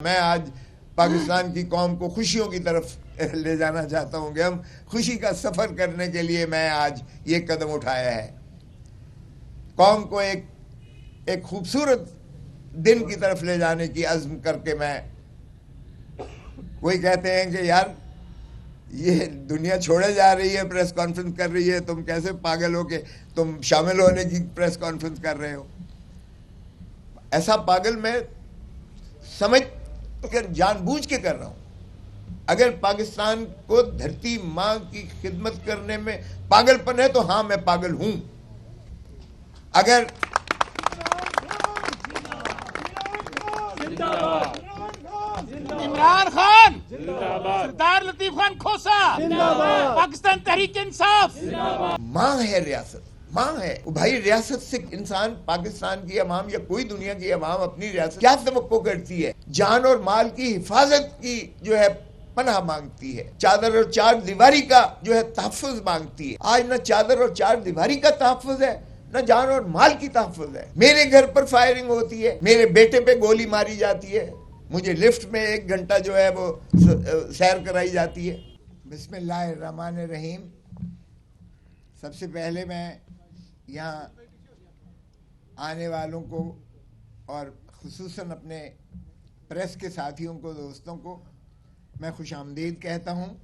میں آج پاکستان کی قوم کو خوشیوں کی طرف لے جانا چاہتا ہوں کہ ہم خوشی کا سفر کرنے کے لیے میں آج یہ قدم اٹھایا ہے. قوم کو ایک خوبصورت دن کی طرف لے جانے کی عزم کر کے میں وہی کہتے ہیں کہ یار یہ دنیا چھوڑے جا رہی ہے, پریس کانفرنس کر رہی ہے, تم کیسے پاگل ہو کہ تم شامل ہونے کی پریس کانفرنس کر رہے ہو. ایسا پاگل میں سمجھ کر جان بوجھ کے کر رہا ہوں. اگر پاکستان کو دھرتی ماں کی خدمت کرنے میں پاگل پن ہے تو ہاں میں پاگل ہوں. اگر عمران خان سردار لطیف خان کھوسا پاکستان تحریک انصاف ماں ہے, ریاست ماں ہے. بھائی ریاست سے انسان, پاکستان کی عوام یا کوئی دنیا کی عوام اپنی ریاست کیا توقع کرتی ہے؟ جان اور مال کی حفاظت کی جو ہے پناہ مانگتی ہے, چادر اور چار دیواری کا جو ہے تحفظ مانگتی ہے. آج نہ چادر اور چار دیواری کا تحفظ ہے نہ جان اور مال کی تحفظ ہے. میرے گھر پر فائرنگ ہوتی ہے, میرے بیٹے پہ گولی ماری جاتی ہے, مجھے لفٹ میں 1 گھنٹہ جو ہے وہ سیر کرائی جاتی ہے. بسم اللہ الرحمن الرحیم. سب سے پہلے میں یہاں آنے والوں کو اور خصوصاً اپنے پریس کے ساتھیوں کو, دوستوں کو میں خوش آمدید کہتا ہوں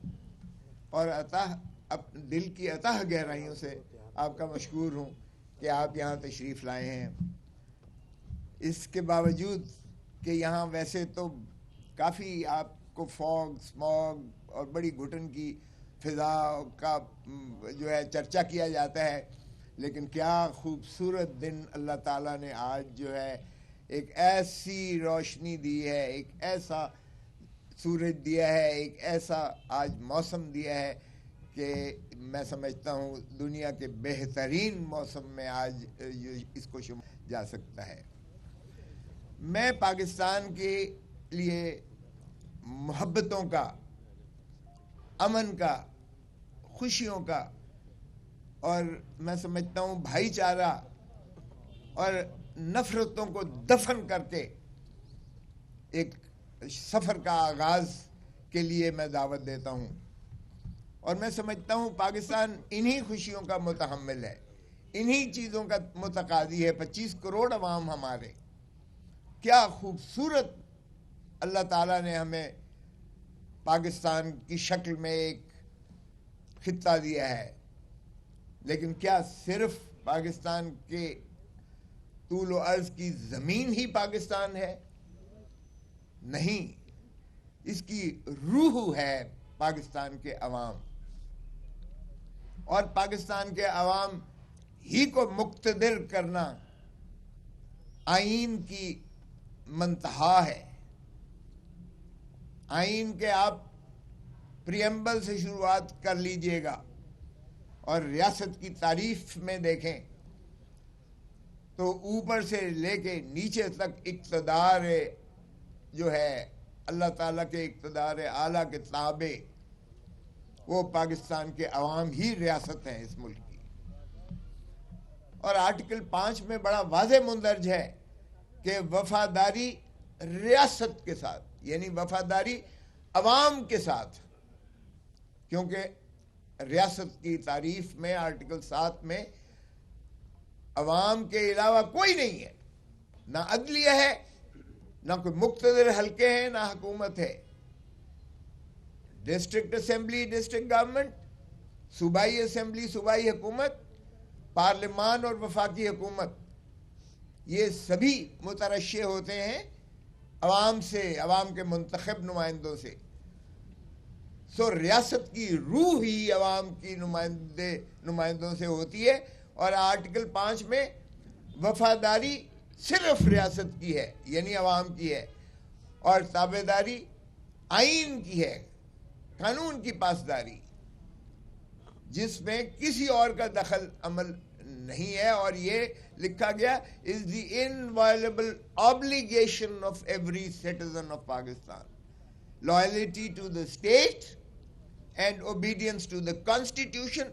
اور دل کی اتہ گہرائیوں سے آپ کا مشکور ہوں کہ آپ یہاں تشریف لائے ہیں. اس کے باوجود کہ یہاں ویسے تو کافی آپ کو فوگ, اسموگ اور بڑی گھٹن کی فضا کا جو ہے چرچا کیا جاتا ہے, لیکن کیا خوبصورت دن اللہ تعالیٰ نے آج جو ہے ایک ایسی روشنی دی ہے, ایک ایسا سورج دیا ہے, ایک ایسا آج موسم دیا ہے کہ میں سمجھتا ہوں دنیا کے بہترین موسم میں آج اس کو شمار جا سکتا ہے. میں پاکستان کے لیے محبتوں کا, امن کا, خوشیوں کا اور میں سمجھتا ہوں بھائی چارہ اور نفرتوں کو دفن کر کے ایک سفر کا آغاز کے لیے میں دعوت دیتا ہوں. اور میں سمجھتا ہوں پاکستان انہی خوشیوں کا متحمل ہے, انہی چیزوں کا متقاضی ہے. 25 کروڑ عوام ہمارے, کیا خوبصورت اللہ تعالیٰ نے ہمیں پاکستان کی شکل میں ایک خطہ دیا ہے. لیکن کیا صرف پاکستان کے طول و عرض کی زمین ہی پاکستان ہے؟ نہیں, اس کی روح ہے پاکستان کے عوام, اور پاکستان کے عوام ہی کو مقتدر کرنا آئین کی منتہا ہے. آئین کے آپ پریمبل سے شروعات کر لیجئے گا اور ریاست کی تعریف میں دیکھیں تو اوپر سے لے کے نیچے تک اقتدار جو ہے اللہ تعالیٰ کے اقتدار اعلیٰ کے تابع وہ پاکستان کے عوام ہی ریاست ہیں اس ملک کی. اور آرٹیکل 5 میں بڑا واضح مندرج ہے کہ وفاداری ریاست کے ساتھ, یعنی وفاداری عوام کے ساتھ, کیونکہ ریاست کی تعریف میں آرٹیکل 7 میں عوام کے علاوہ کوئی نہیں ہے, نہ عدلیہ ہے, نہ کوئی مقتدر حلقے ہیں, نہ حکومت ہے. ڈسٹرکٹ اسمبلی ڈسٹرکٹ گورنمنٹ, صوبائی اسمبلی صوبائی حکومت, پارلیمان اور وفاقی حکومت, یہ سبھی مترشح ہوتے ہیں عوام سے, عوام کے منتخب نمائندوں سے. ریاست کی روح ہی عوام کی نمائندوں سے ہوتی ہے. اور آرٹیکل 5 میں وفاداری صرف ریاست کی ہے, یعنی عوام کی ہے, اور تابعداری آئین کی ہے, قانون کی پاسداری, جس میں کسی اور کا دخل عمل نہیں ہے. اور یہ لکھا گیا is the inviolable obligation of every citizen of Pakistan. Loyalty to the state and obedience to the constitution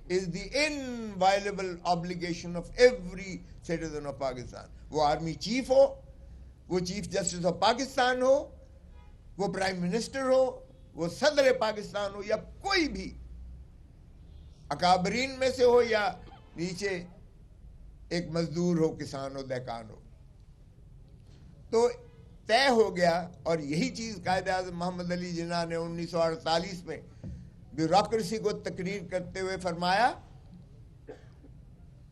is the inviolable obligation of every citizen of Pakistan. وہ آرمی چیف ہو, وہ چیف جسٹس آف پاکستان ہو، وہ prime minister ہو، وہ صدر پاکستان ہو، یا کوئی بھی اکابرین میں سے ہو یا نیچے ایک مزدور ہو، کسان ہو، دہقان ہو. تو طے ہو گیا. اور یہی چیز قائد اعظم محمد علی جناح نے 1948 میں بیوروکریسی کو تقریر کرتے ہوئے فرمایا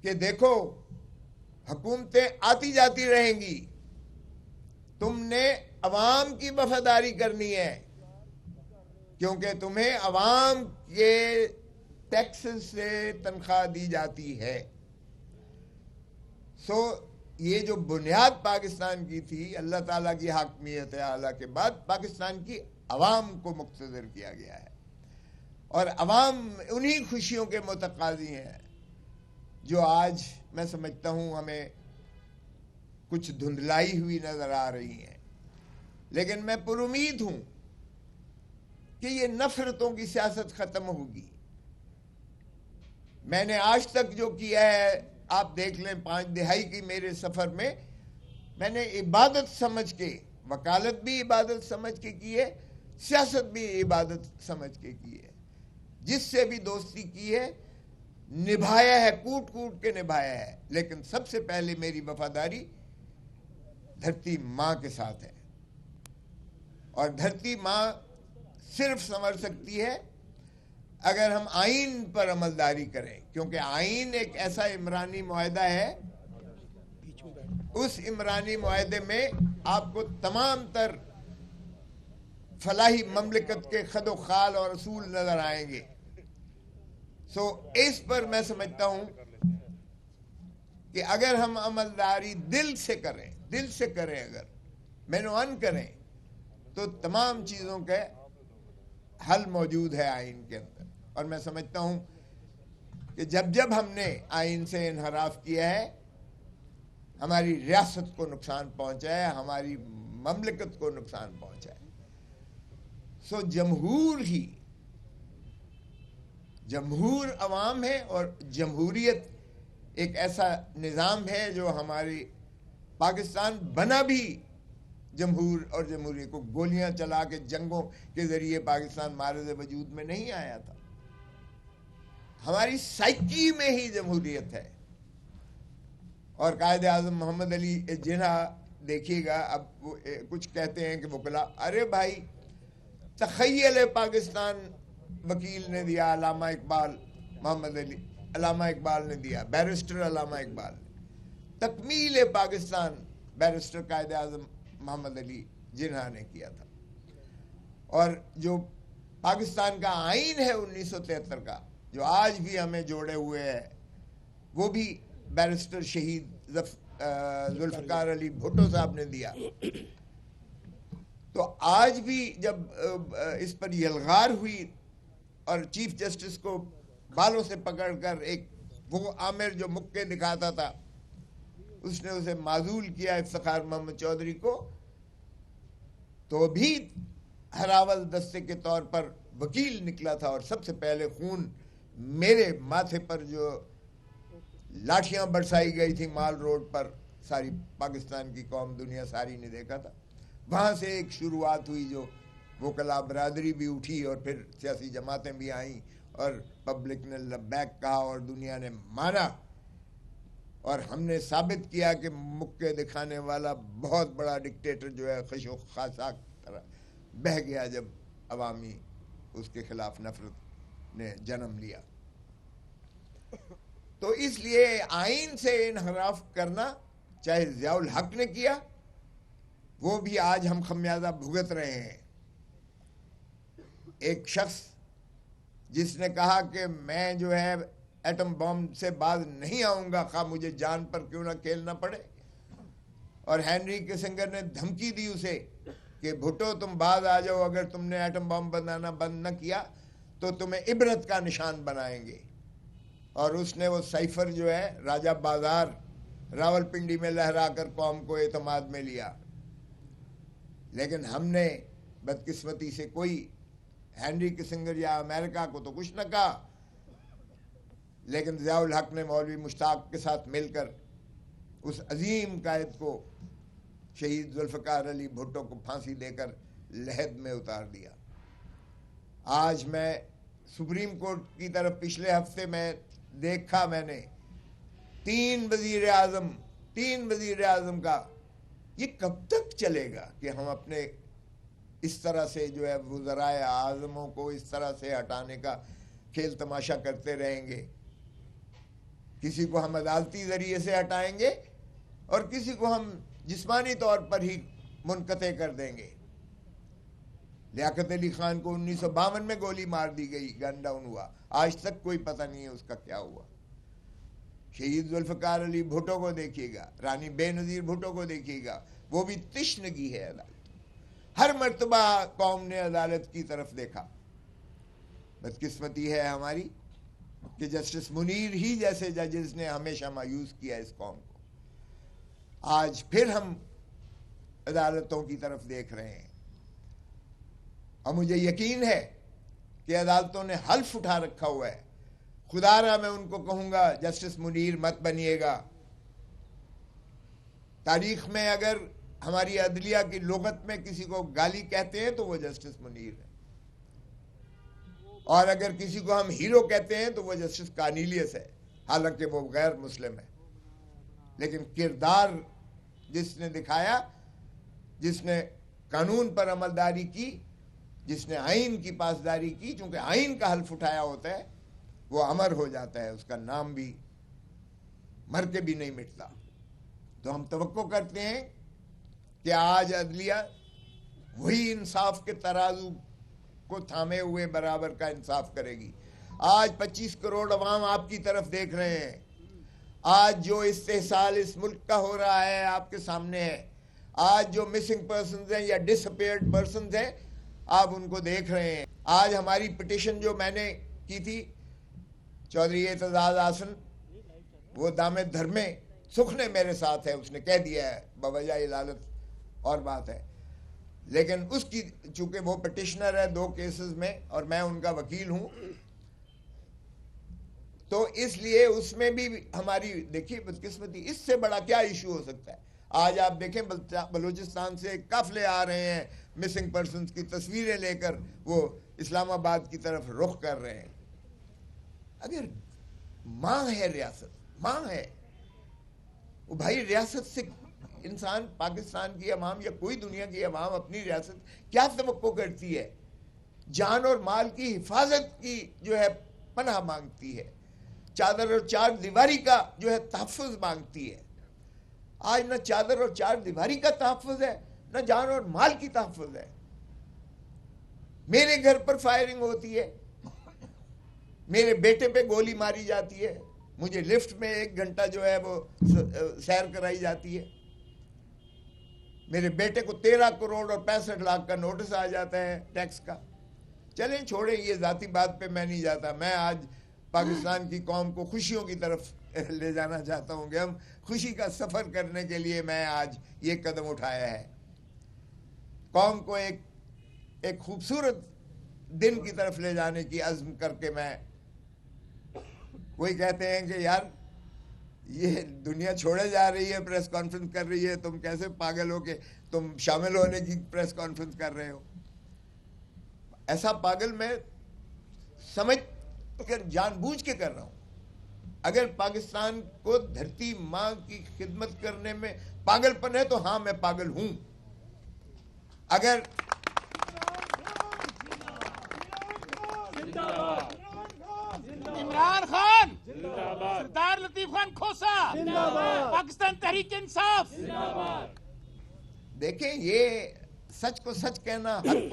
کہ دیکھو حکومتیں آتی جاتی رہیں گی، تم نے عوام کی وفاداری کرنی ہے، کیونکہ تمہیں عوام کے ٹیکس سے تنخواہ دی جاتی ہے. سو یہ جو بنیاد پاکستان کی تھی، اللہ تعالیٰ کی حاکمیت اعلیٰ کے بعد پاکستان کی عوام کو مقتدر کیا گیا ہے، اور عوام انہی خوشیوں کے متقاضی ہیں جو آج میں سمجھتا ہوں ہمیں کچھ دھندلائی ہوئی نظر آ رہی ہیں. لیکن میں پر امید ہوں کہ یہ نفرتوں کی سیاست ختم ہوگی. میں نے آج تک جو کیا ہے، آپ دیکھ لیں 5 دہائی کی میرے سفر میں، میں نے عبادت سمجھ کے، وکالت بھی عبادت سمجھ کے کی ہے، سیاست بھی عبادت سمجھ کے کی ہے. جس سے بھی دوستی کی ہے نبھایا ہے، کوٹ کوٹ کے نبھایا ہے. لیکن سب سے پہلے میری وفاداری دھرتی ماں کے ساتھ ہے، اور دھرتی ماں صرف سنور سکتی ہے اگر ہم آئین پر عملداری کریں، کیونکہ آئین ایک ایسا عمرانی معاہدہ ہے، اس عمرانی معاہدے میں آپ کو تمام تر فلاحی مملکت کے خد و خال اور اصول نظر آئیں گے. سو اس پر میں سمجھتا ہوں کہ اگر ہم عملداری دل سے کریں اگر مینوان کریں تو تمام چیزوں کے حل موجود ہے آئین کے اندر. اور میں سمجھتا ہوں کہ جب ہم نے آئین سے انحراف کیا ہے، ہماری ریاست کو نقصان پہنچا ہے، ہماری مملکت کو نقصان پہنچا ہے. سو جمہور عوام ہے، اور جمہوریت ایک ایسا نظام ہے جو ہماری پاکستان بنا بھی جمہور اور جمہوریت کو گولیاں چلا کے جنگوں کے ذریعے پاکستان معرض وجود میں نہیں آیا تھا. ہماری سائیکی میں ہی جمہوریت ہے. اور قائد اعظم محمد علی جناح دیکھیے گا، اب وہ کچھ کہتے ہیں کہ وکلا، ارے بھائی تخیل پاکستان وکیل نے دیا، علامہ اقبال نے دیا، بیرسٹر علامہ اقبال نے. تکمیل پاکستان بیرسٹر قائد اعظم محمد علی جناح نے کیا تھا. اور جو پاکستان کا آئین ہے 1973 کا، جو آج بھی ہمیں جوڑے ہوئے ہے، وہ بھی بیرسٹر شہید ذوالفقار علی بھٹو صاحب نے دیا. تو آج بھی جب اس پر یلغار ہوئی اور چیف جسٹس کو بالوں سے پکڑ کر ایک وہ عامر جو مکے دکھاتا تھا، اس نے اسے معزول کیا افتخار محمد چودھری کو، تو بھی ہراول دستے کے طور پر وکیل نکلا تھا. اور سب سے پہلے خون میرے ماتھے پر جو لاٹھیاں برسائی گئی تھی مال روڈ پر، ساری پاکستان کی قوم، دنیا ساری نے دیکھا تھا. وہاں سے ایک شروعات ہوئی، جو وکلا برادری بھی اٹھی اور پھر سیاسی جماعتیں بھی آئیں، اور پبلک نے لبیک کہا اور دنیا نے مانا. اور ہم نے ثابت کیا کہ مکے دکھانے والا بہت بڑا ڈکٹیٹر جو ہے خش و خاصا طرح بہہ گیا جب عوامی اس کے خلاف نفرت نے جنم لیا. تو اس لیے آئین سے انحراف کرنا، چاہے ضیاء الحق نے کیا، وہ بھی آج ہم خمیازہ بھگت رہے ہیں. ایک شخص جس نے کہا کہ میں جو ہے ایٹم بم سے باز نہیں آؤں گا، خواہ مجھے جان پر کیوں نہ کھیلنا پڑے. اور ہینری کسنگر نے دھمکی دی اسے کہ بھٹو تم باز آ جاؤ، اگر تم نے ایٹم بم بنانا بند نہ کیا تو تمہیں عبرت کا نشان بنائیں گے. اور اس نے وہ سائفر جو ہے راجہ بازار راول پنڈی میں لہرا کر قوم کو اعتماد میں لیا. لیکن ہم نے بدقسمتی سے کوئی ہینری کسنگر یا امریکہ کو تو کچھ نہ کہا، لیکن ضیاء الحق نے مولوی مشتاق کے ساتھ مل کر اس عظیم قائد کو شہید ذوالفقار علی بھٹو کو پھانسی دے کر لحد میں اتار دیا. آج میں سپریم کورٹ کی طرف پچھلے ہفتے میں دیکھا، میں نے 3 وزیر اعظم کا، یہ کب تک چلے گا کہ ہم اپنے اس طرح سے جو ہے وزرائے اعظموں کو اس طرح سے ہٹانے کا کھیل تماشا کرتے رہیں گے؟ کسی کو ہم عدالتی ذریعے سے ہٹائیں گے اور کسی کو ہم جسمانی طور پر ہی منقطع کر دیں گے. لیاقت علی خان کو 1952 میں گولی مار دی گئی، گن ڈاؤن ہوا، آج تک کوئی پتہ نہیں ہے اس کا کیا ہوا. شہید ذوالفقار علی بھٹو کو دیکھیے گا، رانی بے نظیر بھٹو کو دیکھیے گا، وہ بھی تشنگی ہے عدالت. ہر مرتبہ قوم نے عدالت کی طرف دیکھا. بدقسمتی ہے ہماری کہ جسٹس منیر ہی جیسے ججز نے ہمیشہ مایوس کیا اس قوم کو. آج پھر ہم عدالتوں کی طرف دیکھ رہے ہیں اور مجھے یقین ہے کہ عدالتوں نے حلف اٹھا رکھا ہوا ہے. خدا را میں ان کو کہوں گا جسٹس منیر مت بنیے گا. تاریخ میں اگر ہماری عدلیہ کی لغت میں کسی کو گالی کہتے ہیں تو وہ جسٹس منیر ہے، اور اگر کسی کو ہم ہیرو کہتے ہیں تو وہ جسٹس کارنیلیس ہے، حالانکہ وہ غیر مسلم ہے. لیکن کردار جس نے دکھایا، جس نے قانون پر عملداری کی، جس نے آئین کی پاسداری کی، چونکہ آئین کا حلف اٹھایا ہوتا ہے وہ امر ہو جاتا ہے، اس کا نام بھی مر کے بھی نہیں مٹتا. تو ہم توقع کرتے ہیں کہ آج عدلیہ وہی انصاف کے ترازو کو تھامے ہوئے برابر کا انصاف کرے گی. آج 25 کروڑ عوام آپ کی طرف دیکھ رہے ہیں. آج جو استحصال اس ملک کا ہو رہا ہے آپ کے سامنے ہے. آج جو مسنگ پرسنز ہیں یا ڈس اپیئرڈ پرسنز ہیں آپ ان کو دیکھ رہے ہیں. آج ہماری پٹیشن جو میں نے کی تھی، چودھری اعتزاز آسن وہ دامے دھرمے سکھ نے میرے ساتھ ہے، اس نے کہہ دیا ہے بوجہ علالت اور بات ہے، لیکن اس کی چونکہ وہ پٹیشنر ہے 2 کیسز میں اور میں ان کا وکیل ہوں، تو اس لیے اس میں بھی ہماری دیکھیے بدقسمتی. اس سے بڑا کیا ایشو ہو سکتا ہے؟ آج آپ دیکھیں بلوچستان سے قافلے آ رہے ہیں مسنگ پرسنز کی تصویریں لے کر، وہ اسلام آباد کی طرف رخ کر رہے ہیں. اگر ماں ہے ریاست، ماں ہے وہ بھائی، ریاست سے انسان، پاکستان کی عوام یا کوئی دنیا کی عوام اپنی ریاست کیا توقع کرتی ہے؟ جان اور مال کی حفاظت کی جو ہے پناہ مانگتی ہے، چادر اور 4 دیواری کا جو ہے تحفظ مانگتی ہے. آج نہ چادر اور 4 دیواری کا تحفظ ہے، نہ جان اور مال کی تحفظ ہے. میرے گھر پر فائرنگ ہوتی ہے، میرے بیٹے پہ گولی ماری جاتی ہے، مجھے لفٹ میں 1 گھنٹہ جو ہے وہ سیر کرائی جاتی ہے، میرے بیٹے کو 13 کروڑ اور 65 لاکھ کا نوٹس آ جاتا ہے ٹیکس کا. چلیں چھوڑیں، یہ ذاتی بات پہ میں نہیں جاتا. میں آج پاکستان کی قوم کو خوشیوں کی طرف لے جانا چاہتا ہوں کہ ہم خوشی کا سفر کرنے کے لیے میں آج یہ قدم اٹھایا ہے. قوم کو ایک خوبصورت دن کی طرف لے جانے کی عزم کر کے میں، وہی کہتے ہیں کہ یار یہ دنیا چھوڑے جا رہی ہے، پریس کانفرنس کر رہی ہے، تم کیسے پاگل ہو کہ تم شامل ہونے کی پریس کانفرنس کر رہے ہو. ایسا پاگل میں سمجھ کر جان بوجھ کے کر رہا ہوں. اگر پاکستان کو دھرتی ماں کی خدمت کرنے میں پاگل پن ہے تو ہاں میں پاگل ہوں. اگر عمران خان، سردار لطیف خان کھوسا، پاکستان تحریک انصاف. دیکھیں، یہ سچ کو سچ کہنا، حق کو